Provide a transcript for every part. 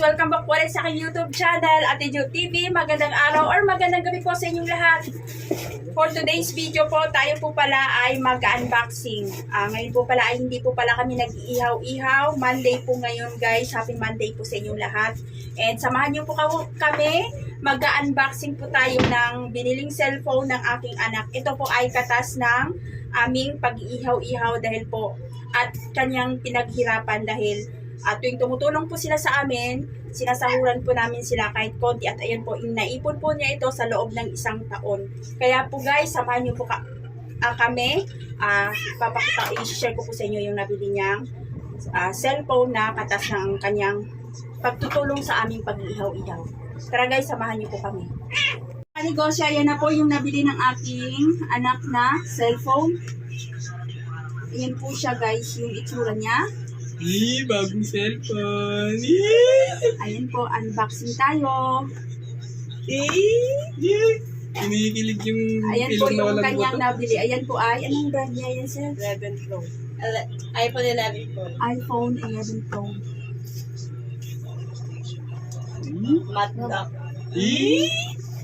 Welcome back po ulit sa aking YouTube channel, Ate Jo TV. Magandang araw or magandang gabi po sa inyong lahat. For today's video po, tayo po pala ay mag-unboxing. Ngayon po pala ay hindi po pala kami nag-iihaw-ihaw. Monday po ngayon guys. Happy Monday po sa inyong lahat. And samahan niyo po kami. Mag-unboxing po tayo ng biniling cellphone ng aking anak. Ito po ay katas ng aming pag-iihaw-ihaw dahil po at kanyang pinaghirapan dahil at tuwing tumutulong po sila sa amin, sinasahuran po namin sila kahit konti at ayan po, naipon po niya ito sa loob ng 1 taon. Kaya po guys, samahan niyo po kami. I-share ko po sa inyo yung nabili niyang cellphone na katas ng kanyang pagtutulong sa aming pag-iihaw-ihaw. Tara guys, samahan niyo po kami. Negosyo, ayan na po yung nabili ng aking anak na cellphone. Ayan po siya guys, yung itsura niya. Bagong cellphone. Ayan po, unboxing tayo. Kinikilig yung Ayan po yung kanyang nabili. Ayan po ay, anong brand niya yan, sir? 11 Pro. iPhone 11 Pro. iPhone 11 Pro. Matte lock.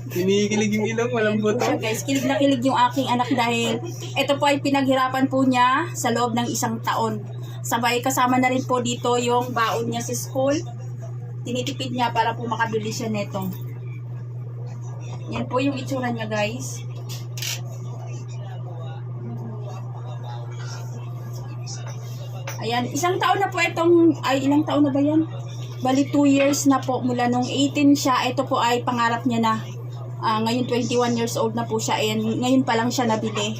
Kinikilig yung ilong, walang Ayan po siya, buto. guys. Kilig na kilig yung aking anak dahil ito po ay pinaghirapan po niya sa loob ng 1 taon. Sabay kasama na rin po dito yung baon niya sa school. Tinitipid niya para po makabili siya neto. Yan po yung itsura niya guys. Ayan, 1 taon na po itong, ay ilang taon na ba yan? Bali 2 years na po mula nung 18 siya. Ito po ay pangarap niya na. Ngayon 21 years old na po siya. Ayan, ngayon pa lang siya nabili.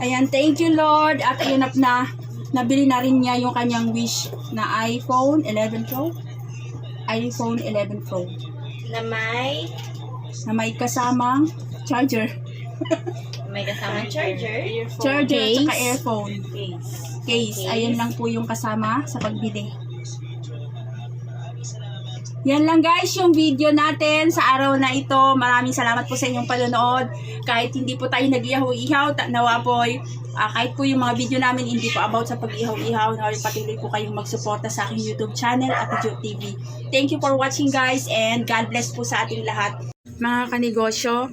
Ayan, thank you Lord. At ayun na. Nabili na rin niya yung kanyang wish na iPhone 11 Pro. iPhone 11 Pro. Na may kasamang charger. may kasamang charger. Charger at Case. saka earphone. Case. Ayan lang po yung kasama sa pagbili. Yan lang guys yung video natin sa araw na ito. Maraming salamat po sa inyong panonood. Kahit hindi po tayo nag-ihaw-ihaw, nawa po kahit po yung mga video namin hindi po about sa pag-ihaw-ihaw, nawa patuloy po kayong magsuporta sa aking YouTube channel at Ate Jo TV. Thank you for watching guys and God bless po sa ating lahat. Mga kanegosyo,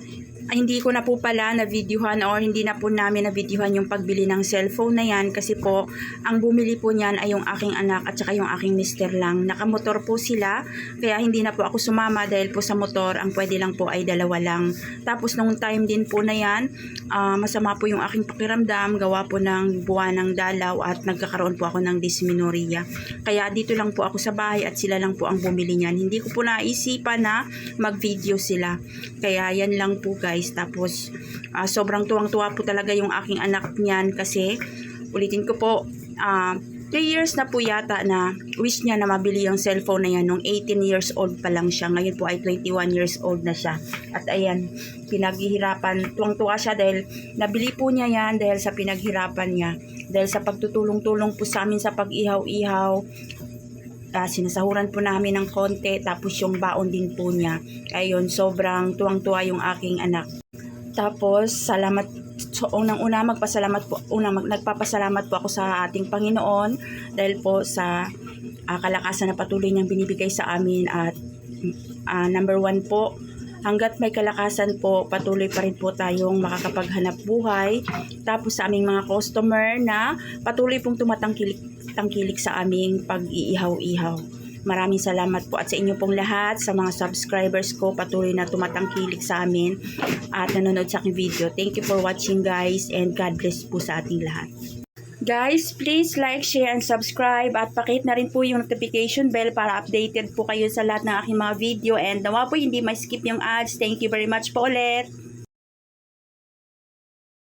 hindi ko na po pala na-videohan or hindi na po namin na-videohan yung pagbili ng cellphone na yan kasi po ang bumili po niyan ay yung aking anak at saka yung aking mister lang. Nakamotor po sila kaya hindi na po ako sumama dahil po sa motor ang pwede lang po ay 2 lang. Tapos nung time din po na yan, masama po yung aking pakiramdam, gawa po ng buwan ng dalaw at nagkakaroon po ako ng dysmenorrhea. Kaya dito lang po ako sa bahay at sila lang po ang bumili niyan. Hindi ko po naisipan na mag-video sila. Kaya yan lang po guys. Tapos sobrang tuwang-tuwa po talaga yung aking anak niyan kasi ulitin ko po 3 years na po yata na wish niya na mabili yung cellphone na yan nung 18 years old pa lang siya. Ngayon po ay 21 years old na siya. At ayan, pinaghihirapan, tuwang-tuwa siya dahil nabili po niya yan dahil sa pinaghirapan niya. Dahil sa pagtutulong-tulong po sa amin sa pag-ihaw-ihaw. Sinasahuran po namin ng konti tapos yung baon din po niya. Ayun, sobrang tuwang-tuwa yung aking anak. Tapos salamat, so, unang-una nagpapasalamat po ako sa ating Panginoon dahil po sa kalakasan na patuloy niyang binibigay sa amin at number 1 po, hanggat may kalakasan po, patuloy pa rin po tayong makakapaghanap buhay. Tapos sa aming mga customer na patuloy pong tumatangkilik sa aming pag-iihaw-ihaw. Maraming salamat po at sa inyo pong lahat, sa mga subscribers ko, patuloy na tumatangkilik sa amin at nanonood sa aking video. Thank you for watching guys and God bless po sa ating lahat. Guys, please like, share, and subscribe at pakihit na rin po yung notification bell para updated po kayo sa lahat ng aking mga video and nawa po hindi ma-skip yung ads. Thank you very much po ulit.